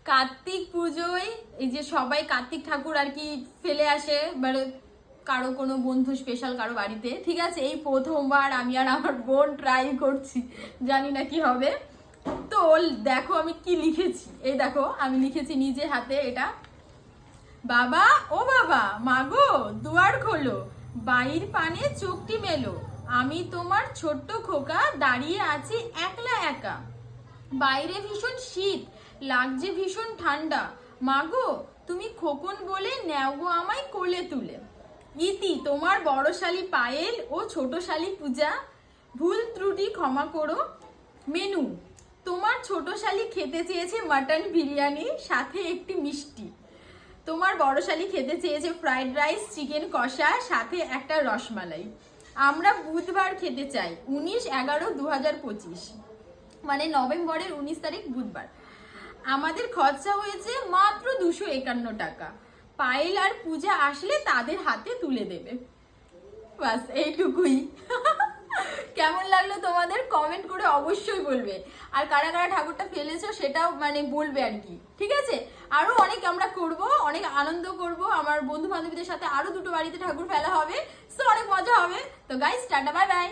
কার্তিক পুজোয় এই যে সবাই কার্তিক ঠাকুর আর কি ফেলে আসে, মানে কারো কোনো বন্ধু স্পেশাল কারো বাড়িতে, ঠিক আছে। এই প্রথমবার আমি আর আমার বোন ট্রাই করছি, জানি না কি হবে। তো দেখো আমি কি লিখেছি, এই দেখো আমি লিখেছি নিজে হাতে এটা। বাবা ও বাবা, মাগো দুয়ার খোলো, বাইর পানে চোখটি মেলো, আমি তোমার ছোট্ট খোকা দাঁড়িয়ে আছি একলা একা, বাইরে ভীষণ শীত, লাগছে ভীষণ ঠান্ডা, মাগো তুমি খোকন বলে নেও গো আমায় কোলে তুলে। ইতি তোমার বড় শালী পায়েল ও ছোট শালী পূজা, ভুল ত্রুটি ক্ষমা করো। মেনু, তোমার ছোট শালী খেতে চেয়েছে মাটন বিরিয়ানি সাথে একটি মিষ্টি, তোমার বড় শালী খেতে চেয়েছে ফ্রাইড রাইস চিকেন কষা সাথে একটা রসমালাই। আমরা বুধবার খেতে চাই, 19/11/2025, মানে নভেম্বরের 19 তারিখ বুধবার। আমাদের খরচা হয়েছে মাত্র 251 টাকা, পায়েল আর পূজা আসলে তাদের হাতে তুলে দেবে। বাস এইটুকুই। কেমন লাগলো তোমাদের কমেন্ট করে অবশ্যই বলবে, আর কারা কারা ঠাকুরটা ফেলেছো সেটাও মানে বলবে আর কি, ঠিক আছে। আরো অনেক আমরা করব, অনেক আনন্দ করব, আমার বন্ধু বান্ধবীদের সাথে আরো দুটো বাড়িতে ঠাকুর ফেলা হবে, সো অনেক মজা হবে। তো গাইস টাটা, বাই বাই।